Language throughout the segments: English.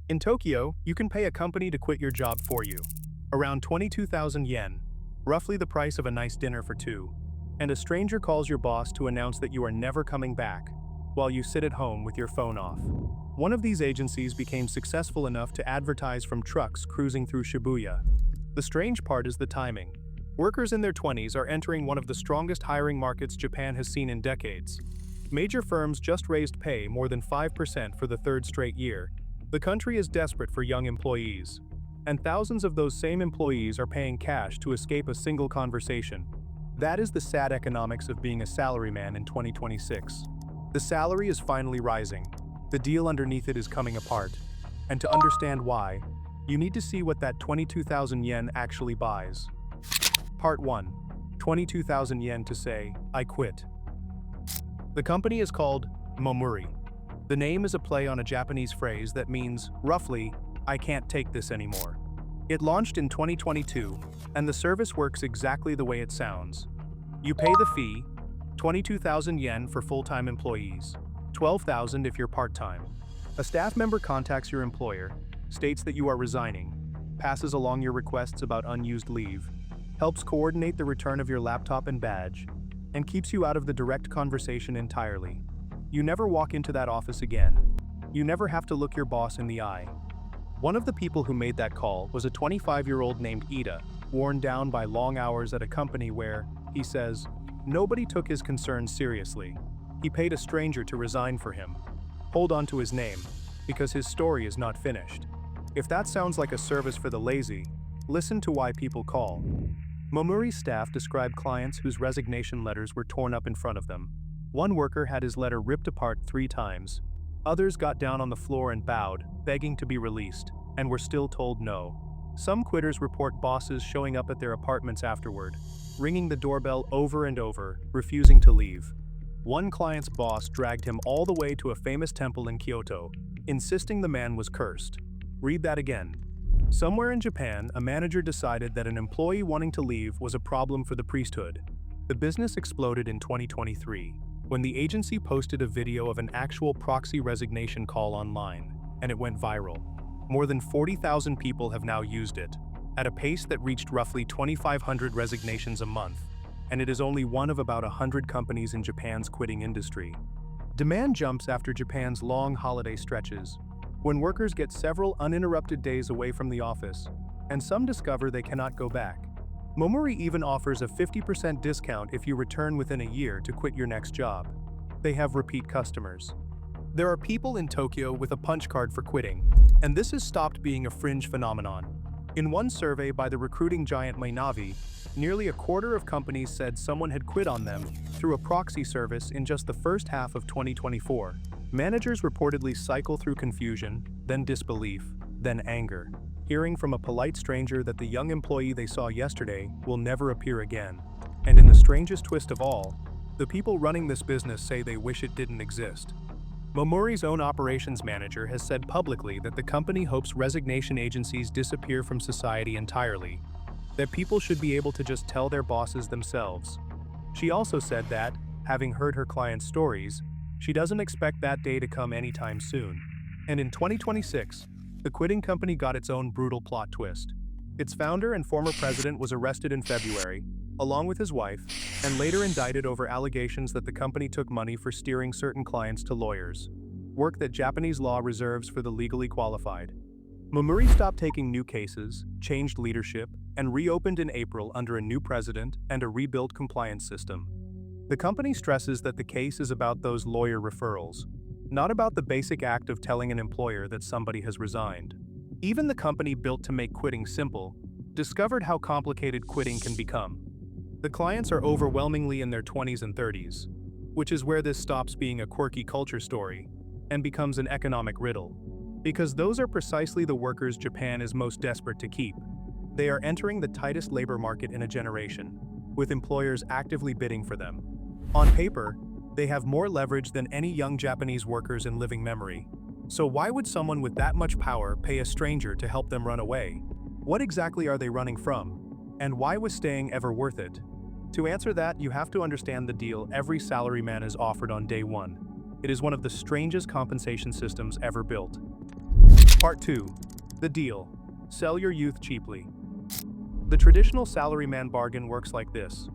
In Tokyo, you can pay a company to quit your job for you. Around 22,000 yen, roughly the price of a nice dinner for two. And a stranger calls your boss to announce that you are never coming back, while you sit at home with your phone off. One of these agencies became successful enough to advertise from trucks cruising through Shibuya. The strange part is the timing. Workers in their 20s are entering one of the strongest hiring markets Japan has seen in decades. Major firms just raised pay more than 5% for the third straight year. The country is desperate for young employees. And thousands of those same employees are paying cash to escape a single conversation. That is the sad economics of being a salaryman in 2026. The salary is finally rising. The deal underneath it is coming apart. And to understand why, you need to see what that 22,000 yen actually buys. Part 1. 22,000 yen to say, I quit. The company is called Momuri. The name is a play on a Japanese phrase that means, roughly, I can't take this anymore. It launched in 2022, and the service works exactly the way it sounds. You pay the fee, 22,000 yen for full-time employees, 12,000 if you're part-time. A staff member contacts your employer, states that you are resigning, passes along your requests about unused leave, helps coordinate the return of your laptop and badge, and keeps you out of the direct conversation entirely. You never walk into that office again. You never have to look your boss in the eye. One of the people who made that call was a 25-year-old named Ida, worn down by long hours at a company where, he says, nobody took his concerns seriously. He paid a stranger to resign for him. Hold on to his name, because his story is not finished. If that sounds like a service for the lazy, listen to why people call. Momuri's staff described clients whose resignation letters were torn up in front of them. One worker had his letter ripped apart 3 times. Others got down on the floor and bowed, begging to be released, and were still told no. Some quitters report bosses showing up at their apartments afterward, ringing the doorbell over and over, refusing to leave. One client's boss dragged him all the way to a famous temple in Kyoto, insisting the man was cursed. Read that again. Somewhere in Japan, a manager decided that an employee wanting to leave was a problem for the priesthood. The business exploded in 2023, when the agency posted a video of an actual proxy resignation call online, and it went viral. More than 40,000 people have now used it, at a pace that reached roughly 2,500 resignations a month, and it is only one of about 100 companies in Japan's quitting industry. Demand jumps after Japan's long holiday stretches, when workers get several uninterrupted days away from the office, and some discover they cannot go back. Momuri even offers a 50% discount if you return within a year to quit your next job. They have repeat customers. There are people in Tokyo with a punch card for quitting, and this has stopped being a fringe phenomenon. In one survey by the recruiting giant Minavi, nearly a quarter of companies said someone had quit on them through a proxy service in just the first half of 2024. Managers reportedly cycle through confusion, then disbelief, then anger, hearing from a polite stranger that the young employee they saw yesterday will never appear again. And in the strangest twist of all, the people running this business say they wish it didn't exist. Momuri's own operations manager has said publicly that the company hopes resignation agencies disappear from society entirely, that people should be able to just tell their bosses themselves. She also said that, having heard her clients' stories, she doesn't expect that day to come anytime soon. And in 2026, the quitting company got its own brutal plot twist. Its founder and former president was arrested in February, along with his wife, and later indicted over allegations that the company took money for steering certain clients to lawyers, work that Japanese law reserves for the legally qualified. Momuri stopped taking new cases, changed leadership, and reopened in April under a new president and a rebuilt compliance system. The company stresses that the case is about those lawyer referrals, not about the basic act of telling an employer that somebody has resigned. Even the company built to make quitting simple discovered how complicated quitting can become. The clients are overwhelmingly in their 20s and 30s, which is where this stops being a quirky culture story and becomes an economic riddle. Because those are precisely the workers Japan is most desperate to keep. They are entering the tightest labor market in a generation, with employers actively bidding for them. On paper, they have more leverage than any young Japanese workers in living memory. So why would someone with that much power pay a stranger to help them run away? What exactly are they running from? And why was staying ever worth it? To answer that, you have to understand the deal every salaryman is offered on day one. It is one of the strangest compensation systems ever built. Part 2. The deal. Sell your youth cheaply. The traditional salaryman bargain works like this.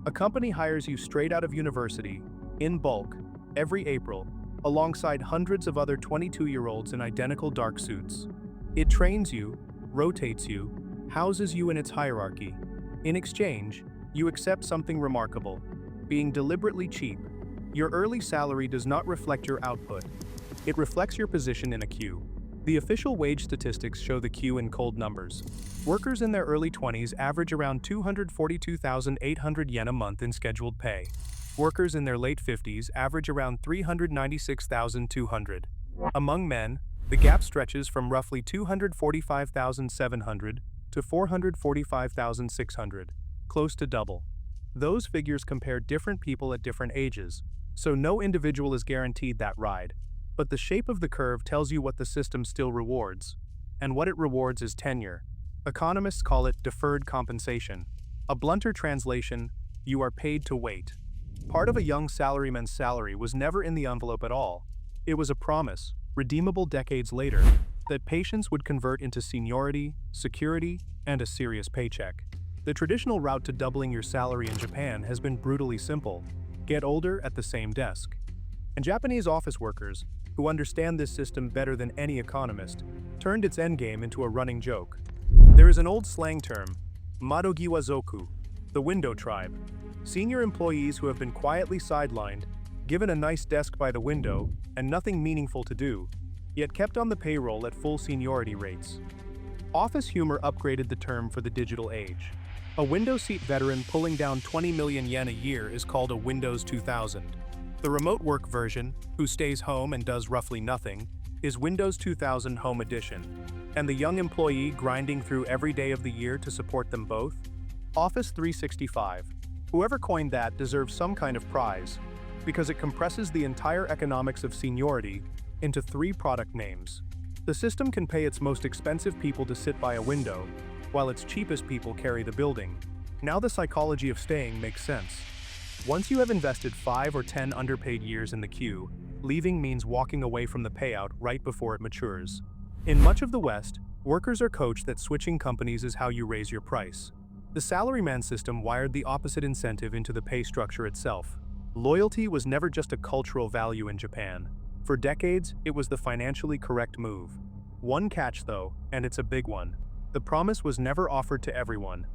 A company hires you straight out of university, in bulk, every April, alongside hundreds of other 22-year-olds in identical dark suits. It trains you, rotates you, houses you in its hierarchy. In exchange, you accept something remarkable: being deliberately cheap. Your early salary does not reflect your output. It reflects your position in a queue. The official wage statistics show the queue in cold numbers. Workers in their early 20s average around 242,800 yen a month in scheduled pay. Workers in their late 50s average around 396,200. Among men, the gap stretches from roughly 245,700 to 445,600, close to double. Those figures compare different people at different ages, so no individual is guaranteed that ride. But the shape of the curve tells you what the system still rewards. And what it rewards is tenure. Economists call it deferred compensation. A blunter translation: you are paid to wait. Part of a young salaryman's salary was never in the envelope at all. It was a promise, redeemable decades later, that patience would convert into seniority, security, and a serious paycheck. The traditional route to doubling your salary in Japan has been brutally simple: get older at the same desk. And Japanese office workers, who understand this system better than any economist, turned its endgame into a running joke. There is an old slang term, Madogiwazoku, the window tribe. Senior employees who have been quietly sidelined, given a nice desk by the window and nothing meaningful to do, yet kept on the payroll at full seniority rates. Office humor upgraded the term for the digital age. A window seat veteran pulling down 20 million yen a year is called a Windows 2000. The remote work version, who stays home and does roughly nothing, is Windows 2000 Home Edition. And the young employee grinding through every day of the year to support them both? Office 365. Whoever coined that deserves some kind of prize, because it compresses the entire economics of seniority into 3 product names. The system can pay its most expensive people to sit by a window, while its cheapest people carry the building. Now the psychology of staying makes sense. Once you have invested 5 or 10 underpaid years in the queue, leaving means walking away from the payout right before it matures. In much of the West, workers are coached that switching companies is how you raise your price. The salaryman system wired the opposite incentive into the pay structure itself. Loyalty was never just a cultural value in Japan. For decades, it was the financially correct move. One catch though, and it's a big one. The promise was never offered to everyone.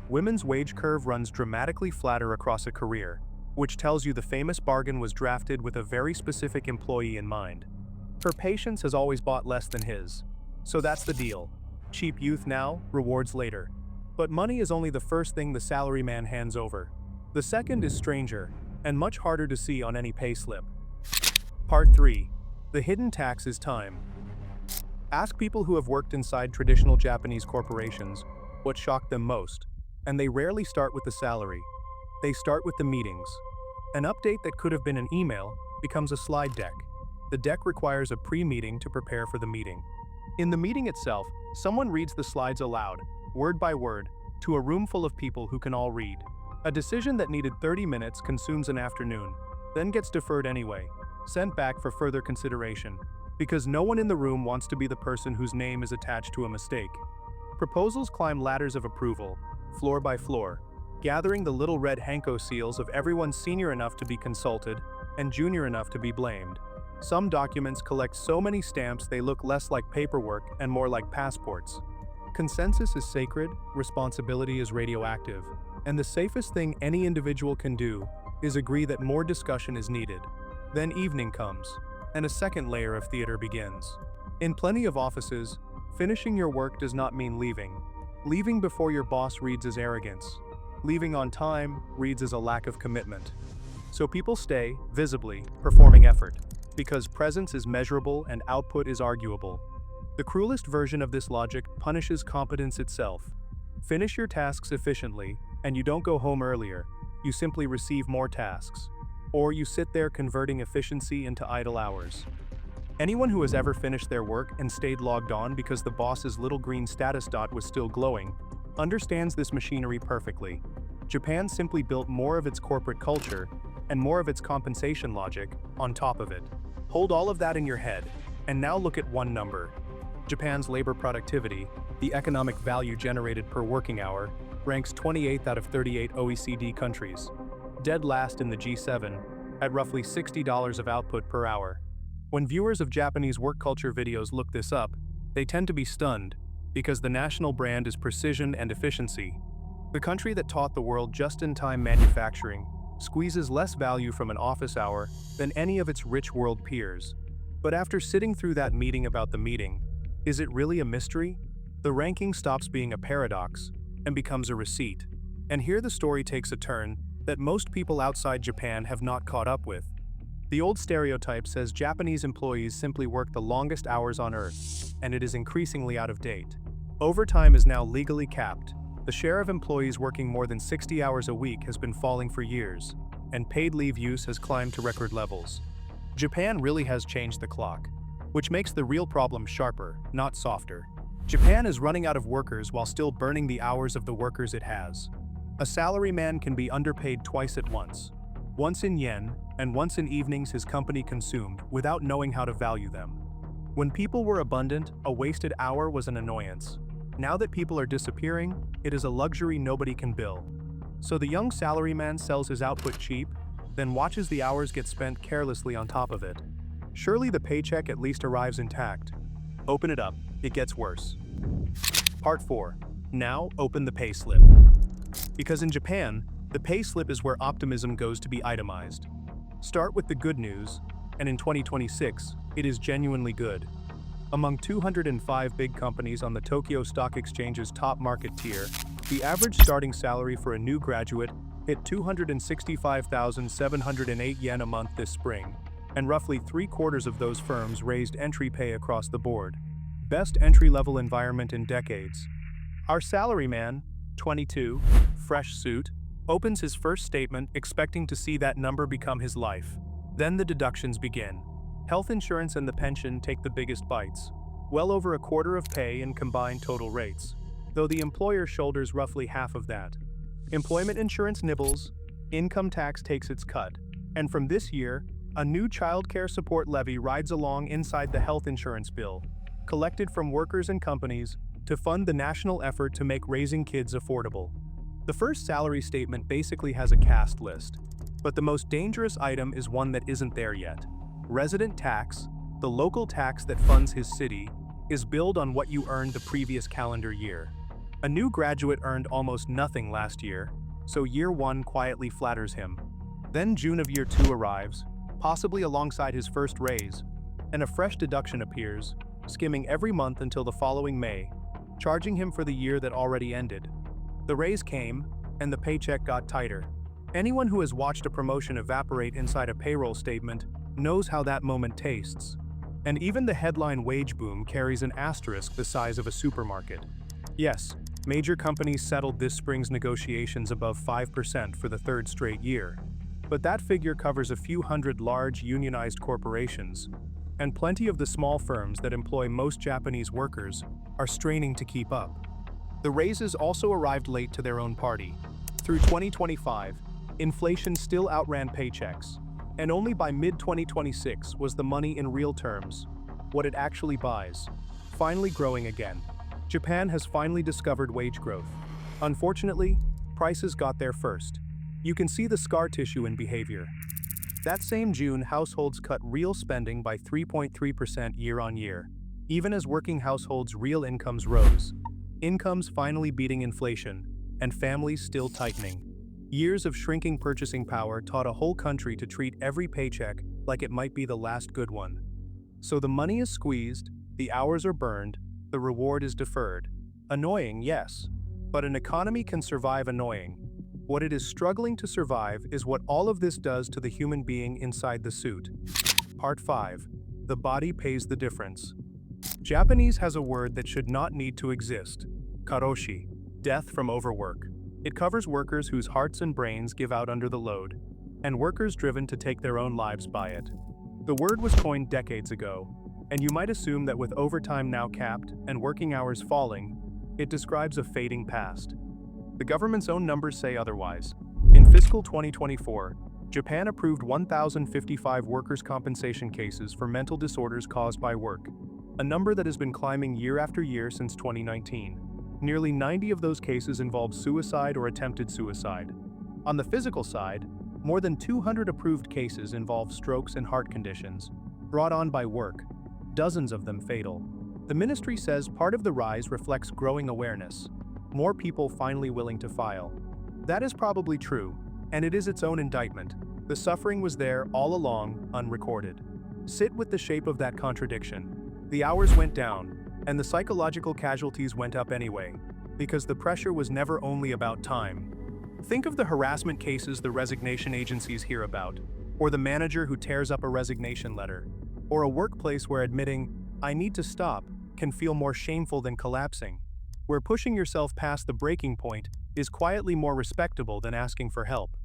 Women's wage curve runs dramatically flatter across a career, which tells you the famous bargain was drafted with a very specific employee in mind. Her patience has always bought less than his. So that's the deal. Cheap youth now, rewards later. But money is only the first thing the salaryman hands over. The second is stranger, and much harder to see on any payslip. Part 3. The hidden tax is time. Ask people who have worked inside traditional Japanese corporations what shocked them most, and they rarely start with the salary. They start with the meetings. An update that could have been an email becomes a slide deck. The deck requires a pre-meeting to prepare for the meeting. In the meeting itself, someone reads the slides aloud, word by word, to a room full of people who can all read. A decision that needed 30 minutes consumes an afternoon, then gets deferred anyway, sent back for further consideration, because no one in the room wants to be the person whose name is attached to a mistake. Proposals climb ladders of approval, floor by floor, gathering the little red Hanko seals of everyone senior enough to be consulted and junior enough to be blamed. Some documents collect so many stamps they look less like paperwork and more like passports. Consensus is sacred, responsibility is radioactive, and the safest thing any individual can do is agree that more discussion is needed. Then evening comes, and a second layer of theater begins. In plenty of offices, finishing your work does not mean leaving. Leaving before your boss reads as arrogance. Leaving on time reads as a lack of commitment. So people stay, visibly, performing effort, because presence is measurable and output is arguable. The cruelest version of this logic punishes competence itself. Finish your tasks efficiently, and you don't go home earlier, you simply receive more tasks. Or you sit there converting efficiency into idle hours. Anyone who has ever finished their work and stayed logged on because the boss's little green status dot was still glowing understands this machinery perfectly. Japan simply built more of its corporate culture and more of its compensation logic on top of it. Hold all of that in your head, and now look at one number. Japan's labor productivity, the economic value generated per working hour, ranks 28th out of 38 OECD countries. Dead last in the G7, at roughly $60 of output per hour. When viewers of Japanese work culture videos look this up, they tend to be stunned, because the national brand is precision and efficiency. The country that taught the world just-in-time manufacturing squeezes less value from an office hour than any of its rich world peers. But after sitting through that meeting about the meeting, is it really a mystery? The ranking stops being a paradox and becomes a receipt. And here the story takes a turn that most people outside Japan have not caught up with. The old stereotype says Japanese employees simply work the longest hours on Earth, and it is increasingly out of date. Overtime is now legally capped. The share of employees working more than 60 hours a week has been falling for years, and paid leave use has climbed to record levels. Japan really has changed the clock, which makes the real problem sharper, not softer. Japan is running out of workers while still burning the hours of the workers it has. A salaryman can be underpaid twice at once in yen, and once in evenings his company consumed without knowing how to value them. When people were abundant, a wasted hour was an annoyance. Now that people are disappearing, it is a luxury nobody can bill. So the young salaryman sells his output cheap, then watches the hours get spent carelessly on top of it. Surely the paycheck at least arrives intact. Open it up, it gets worse. Part 4. Now open the pay slip. Because in Japan, the pay slip is where optimism goes to be itemized. Start with the good news, and in 2026, it is genuinely good. Among 205 big companies on the Tokyo Stock Exchange's top market tier, the average starting salary for a new graduate hit 265,708 yen a month this spring, and roughly 3/4 of those firms raised entry pay across the board. Best entry-level environment in decades. Our salaryman, 22, fresh suit, opens his first statement expecting to see that number become his life. Then the deductions begin. Health insurance and the pension take the biggest bites, well over a quarter of pay in combined total rates, though the employer shoulders roughly half of that. Employment insurance nibbles, income tax takes its cut, and from this year, a new child care support levy rides along inside the health insurance bill, collected from workers and companies to fund the national effort to make raising kids affordable. The first salary statement basically has a caste list, but the most dangerous item is one that isn't there yet. Resident tax, the local tax that funds his city, is billed on what you earned the previous calendar year. A new graduate earned almost nothing last year, so year 1 quietly flatters him. Then June of year 2 arrives, possibly alongside his first raise, and a fresh deduction appears, skimming every month until the following May, charging him for the year that already ended. The raise came, and the paycheck got tighter. Anyone who has watched a promotion evaporate inside a payroll statement knows how that moment tastes. And even the headline wage boom carries an asterisk the size of a supermarket. Yes, major companies settled this spring's negotiations above 5% for the third straight year. But that figure covers a few hundred large unionized corporations, and plenty of the small firms that employ most Japanese workers are straining to keep up. The raises also arrived late to their own party. Through 2025, inflation still outran paychecks, and only by mid-2026 was the money in real terms, what it actually buys, finally growing again. Japan has finally discovered wage growth. Unfortunately, prices got there first. You can see the scar tissue in behavior. That same June, households cut real spending by 3.3% year-on-year, even as working households' real incomes rose. Incomes finally beating inflation, and families still tightening. Years of shrinking purchasing power taught a whole country to treat every paycheck like it might be the last good one. So the money is squeezed, the hours are burned, the reward is deferred. Annoying, yes, but an economy can survive annoying. What it is struggling to survive is what all of this does to the human being inside the suit. Part 5. The body pays the difference. Japanese has a word that should not need to exist. Karoshi, death from overwork. It covers workers whose hearts and brains give out under the load, and workers driven to take their own lives by it. The word was coined decades ago, and you might assume that with overtime now capped and working hours falling, it describes a fading past. The government's own numbers say otherwise. In fiscal 2024, Japan approved 1,055 workers' compensation cases for mental disorders caused by work. a number that has been climbing year after year since 2019. Nearly 90 of those cases involved suicide or attempted suicide. On the physical side, more than 200 approved cases involve strokes and heart conditions, brought on by work, dozens of them fatal. The ministry says part of the rise reflects growing awareness, more people finally willing to file. That is probably true, and it is its own indictment. The suffering was there all along, unrecorded. Sit with the shape of that contradiction. The hours went down, and the psychological casualties went up anyway, because the pressure was never only about time. Think of the harassment cases the resignation agencies hear about, or the manager who tears up a resignation letter, or a workplace where admitting, "I need to stop," can feel more shameful than collapsing, where pushing yourself past the breaking point is quietly more respectable than asking for help.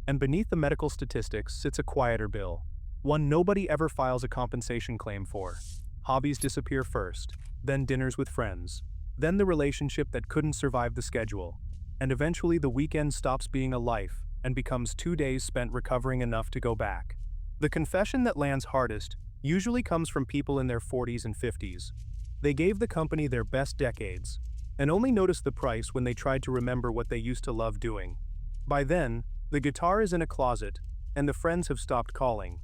And beneath the medical statistics sits a quieter bill, one nobody ever files a compensation claim for. Hobbies disappear first, then dinners with friends, then the relationship that couldn't survive the schedule, and eventually the weekend stops being a life and becomes 2 days spent recovering enough to go back. The confession that lands hardest usually comes from people in their 40s and 50s. They gave the company their best decades, and only noticed the price when they tried to remember what they used to love doing. By then, the guitar is in a closet, and the friends have stopped calling.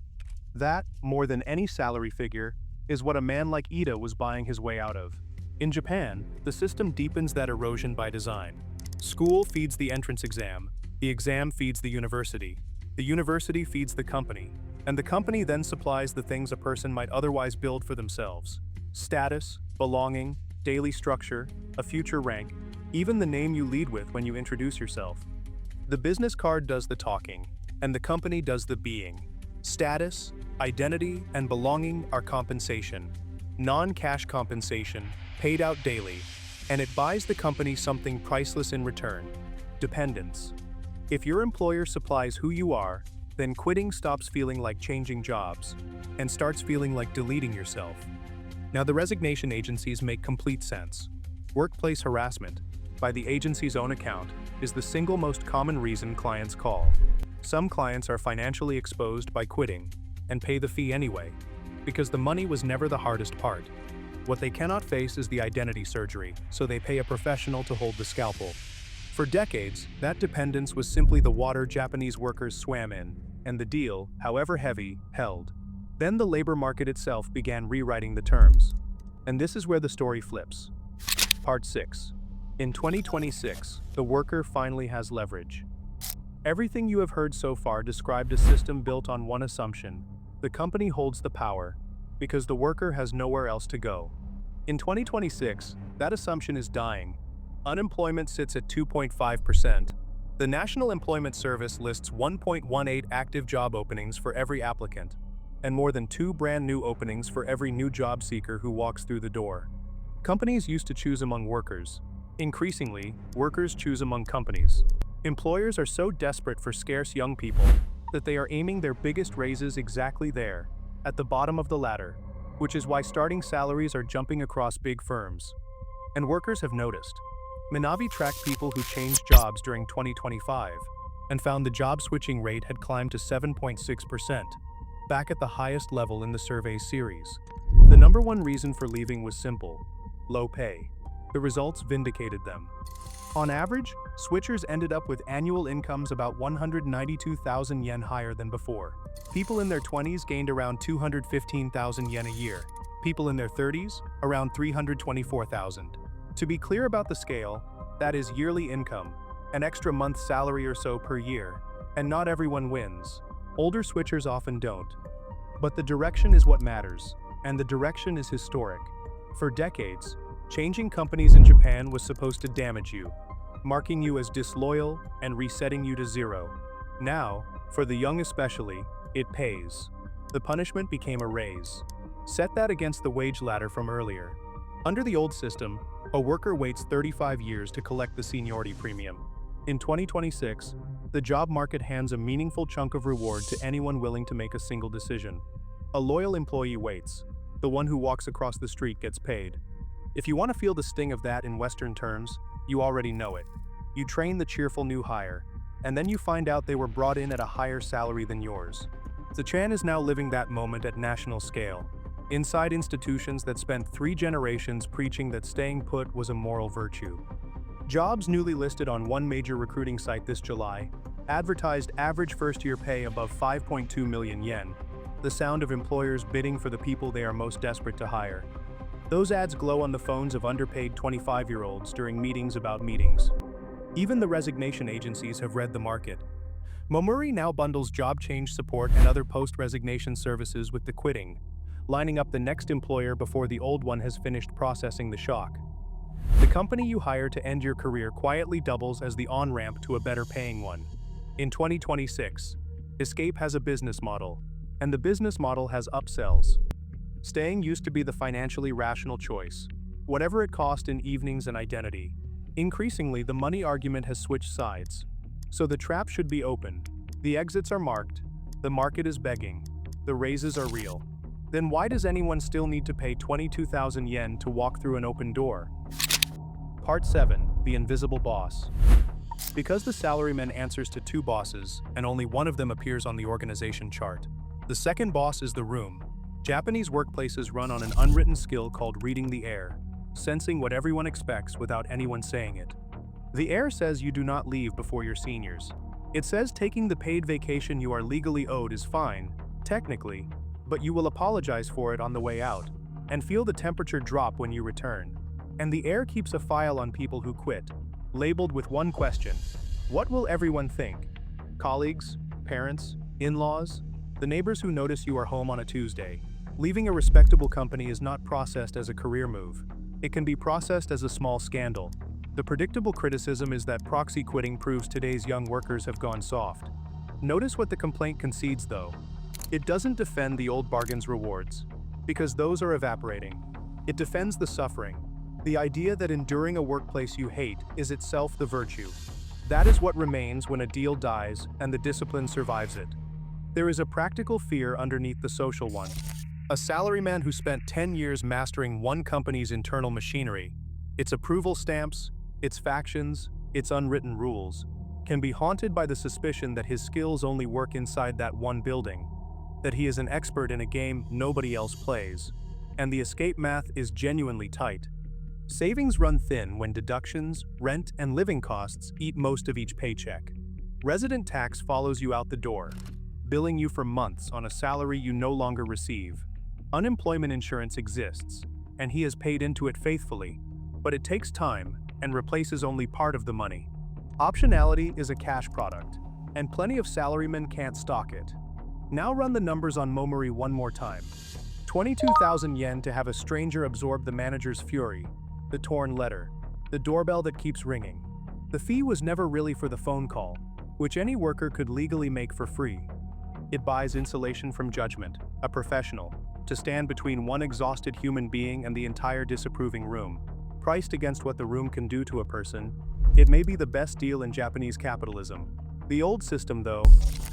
That, more than any salary figure, is what a man like Ida was buying his way out of. In Japan, the system deepens that erosion by design. School feeds the entrance exam, the exam feeds the university feeds the company, and the company then supplies the things a person might otherwise build for themselves: status, belonging, daily structure, a future rank, even the name you lead with when you introduce yourself. The business card does the talking, and the company does the being. Status, identity, and belonging are compensation, non-cash compensation, paid out daily, and it buys the company something priceless in return: dependence. If your employer supplies who you are, then quitting stops feeling like changing jobs and starts feeling like deleting yourself. Now, the resignation agencies make complete sense. Workplace harassment, by the agency's own account, is the single most common reason clients call. Some clients are financially exposed by quitting and pay the fee anyway, because the money was never the hardest part. What they cannot face is the identity surgery, so they pay a professional to hold the scalpel. For decades, that dependence was simply the water Japanese workers swam in, and the deal, however heavy, held. Then the labor market itself began rewriting the terms. And this is where the story flips. Part 6. In 2026, the worker finally has leverage. Everything you have heard so far described a system built on one assumption: the company holds the power, because the worker has nowhere else to go. In 2026, that assumption is dying. Unemployment sits at 2.5%. The National Employment Service lists 1.18 active job openings for every applicant, and more than 2 brand new openings for every new job seeker who walks through the door. Companies used to choose among workers. Increasingly, workers choose among companies. Employers are so desperate for scarce young people that they are aiming their biggest raises exactly there, at the bottom of the ladder, which is why starting salaries are jumping across big firms. And workers have noticed. Manavi tracked people who changed jobs during 2025 and found the job switching rate had climbed to 7.6%, back at the highest level in the survey series. The number one reason for leaving was simple: low pay. The results vindicated them. On average, switchers ended up with annual incomes about 192,000 yen higher than before. People in their 20s gained around 215,000 yen a year. People in their 30s, around 324,000. To be clear about the scale, that is yearly income, an extra month's salary or so per year, and not everyone wins. Older switchers often don't. But the direction is what matters, and the direction is historic. For decades, changing companies in Japan was supposed to damage you, marking you as disloyal and resetting you to zero. Now, for the young especially, it pays. The punishment became a raise. Set that against the wage ladder from earlier. Under the old system, a worker waits 35 years to collect the seniority premium. In 2026, the job market hands a meaningful chunk of reward to anyone willing to make a single decision. A loyal employee waits. The one who walks across the street gets paid. If you want to feel the sting of that in Western terms, you already know it. You train the cheerful new hire, and then you find out they were brought in at a higher salary than yours. The Chan is now living that moment at national scale. inside institutions that spent 3 generations preaching that staying put was a moral virtue. Jobs newly listed on one major recruiting site this July advertised average first-year pay above 5.2 million yen, the sound of employers bidding for the people they are most desperate to hire. Those ads glow on the phones of underpaid 25-year-olds during meetings about meetings. Even the resignation agencies have read the market. Momuri now bundles job change support and other post-resignation services with the quitting, lining up the next employer before the old one has finished processing the shock. The company you hire to end your career quietly doubles as the on-ramp to a better-paying one. In 2026, Escape has a business model, and the business model has upsells. Staying used to be the financially rational choice, whatever it cost in evenings and identity. Increasingly, the money argument has switched sides. So the trap should be open. The exits are marked. The market is begging. The raises are real. Then why does anyone still need to pay 22,000 yen to walk through an open door? Part 7. The Invisible Boss. Because the salaryman answers to 2 bosses, and only one of them appears on the organization chart. The second boss is the room. Japanese workplaces run on an unwritten skill called reading the air, sensing what everyone expects without anyone saying it. The air says you do not leave before your seniors. It says taking the paid vacation you are legally owed is fine, technically, but you will apologize for it on the way out, and feel the temperature drop when you return. And the air keeps a file on people who quit, labeled with one question: what will everyone think? Colleagues, parents, in-laws, the neighbors who notice you are home on a Tuesday. Leaving a respectable company is not processed as a career move. It can be processed as a small scandal. The predictable criticism is that proxy quitting proves today's young workers have gone soft. Notice what the complaint concedes though. It doesn't defend the old bargain's rewards, because those are evaporating. It defends the suffering, the idea that enduring a workplace you hate is itself the virtue. That is what remains when a deal dies and the discipline survives it. There is a practical fear underneath the social one. A salaryman who spent 10 years mastering one company's internal machinery, its approval stamps, its factions, its unwritten rules, can be haunted by the suspicion that his skills only work inside that one building, that he is an expert in a game nobody else plays, and the escape math is genuinely tight. Savings run thin when deductions, rent, and living costs eat most of each paycheck. Resident tax follows you out the door, billing you for months on a salary you no longer receive. Unemployment insurance exists, and he has paid into it faithfully, but it takes time and replaces only part of the money. Optionality is a cash product, and plenty of salarymen can't stock it. Now run the numbers on Momuri one more time. 22,000 yen to have a stranger absorb the manager's fury, the torn letter, the doorbell that keeps ringing. The fee was never really for the phone call, which any worker could legally make for free. It buys insulation from judgment, a professional, to stand between one exhausted human being and the entire disapproving room. Priced against what the room can do to a person, it may be the best deal in Japanese capitalism. The old system, though,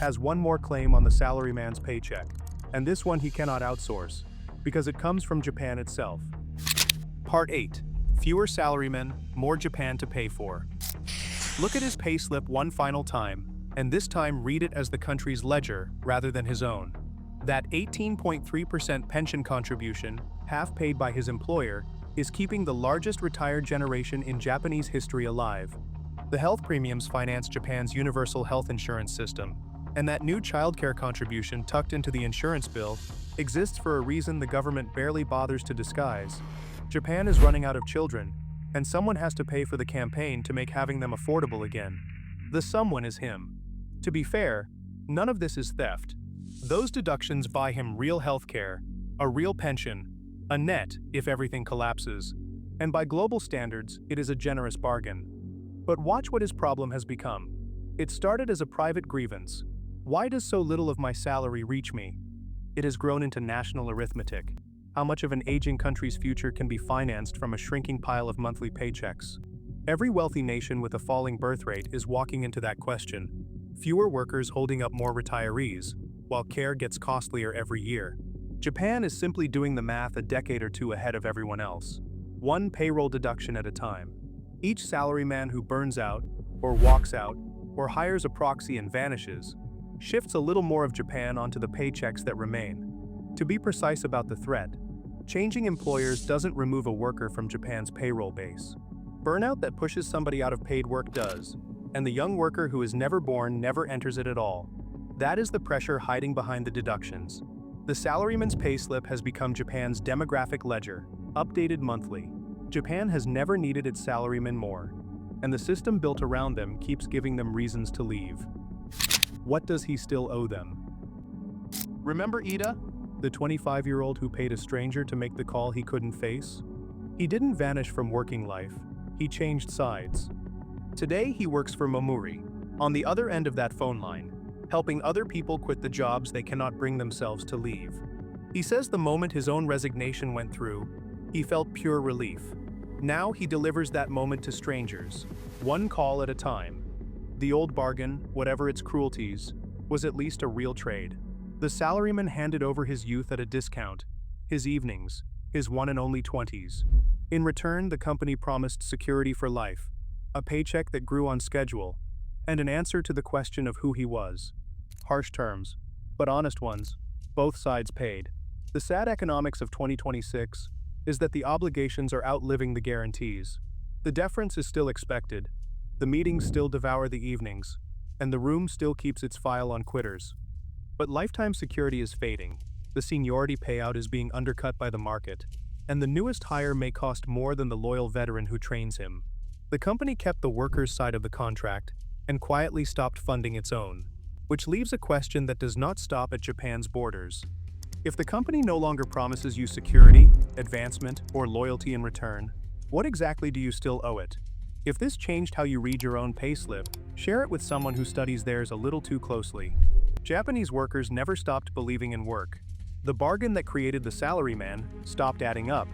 has one more claim on the salaryman's paycheck, and this one he cannot outsource, because it comes from Japan itself. Part 8. Fewer salarymen, more Japan to pay for. Look at his payslip one final time, and this time read it as the country's ledger rather than his own. That 18.3% pension contribution, half paid by his employer, is keeping the largest retired generation in Japanese history alive. The health premiums finance Japan's universal health insurance system, and that new childcare contribution tucked into the insurance bill exists for a reason the government barely bothers to disguise. Japan is running out of children, and someone has to pay for the campaign to make having them affordable again. The someone is him. To be fair, none of this is theft. Those deductions buy him real health care, a real pension, a net if everything collapses, and by global standards, it is a generous bargain. But watch what his problem has become. It started as a private grievance. Why does so little of my salary reach me? It has grown into national arithmetic. How much of an aging country's future can be financed from a shrinking pile of monthly paychecks? Every wealthy nation with a falling birth rate is walking into that question. Fewer workers holding up more retirees, while care gets costlier every year. Japan is simply doing the math a decade or two ahead of everyone else. One payroll deduction at a time. Each salaryman who burns out, or walks out, or hires a proxy and vanishes, shifts a little more of Japan onto the paychecks that remain. To be precise about the threat, Changing employers doesn't remove a worker from Japan's payroll base. Burnout that pushes somebody out of paid work does, and the young worker who is never born never enters it at all. That is the pressure hiding behind the deductions. The salaryman's payslip has become Japan's demographic ledger, updated monthly. Japan has never needed its salarymen more, and the system built around them keeps giving them reasons to leave. What does he still owe them? Remember Ida, the 25-year-old who paid a stranger to make the call he couldn't face? He didn't vanish from working life, he changed sides. Today he works for Momuri, on the other end of that phone line, helping other people quit the jobs they cannot bring themselves to leave. He says the moment his own resignation went through, he felt pure relief. Now he delivers that moment to strangers, one call at a time. The old bargain, whatever its cruelties, was at least a real trade. The salaryman handed over his youth at a discount, his evenings, his one and only 20s. In return, the company promised security for life, a paycheck that grew on schedule, and an answer to the question of who he was. Harsh terms, but honest ones. Both sides paid. The sad economics of 2026 is that the obligations are outliving the guarantees. The deference is still expected, the meetings still devour the evenings, and the room still keeps its file on quitters. But lifetime security is fading, the seniority payout is being undercut by the market, and the newest hire may cost more than the loyal veteran who trains him. The company kept the workers' side of the contract and quietly stopped funding its own, which leaves a question that does not stop at Japan's borders. If the company no longer promises you security, advancement, or loyalty in return, what exactly do you still owe it? If this changed how you read your own payslip, share it with someone who studies theirs a little too closely. Japanese workers never stopped believing in work. The bargain that created the salaryman stopped adding up,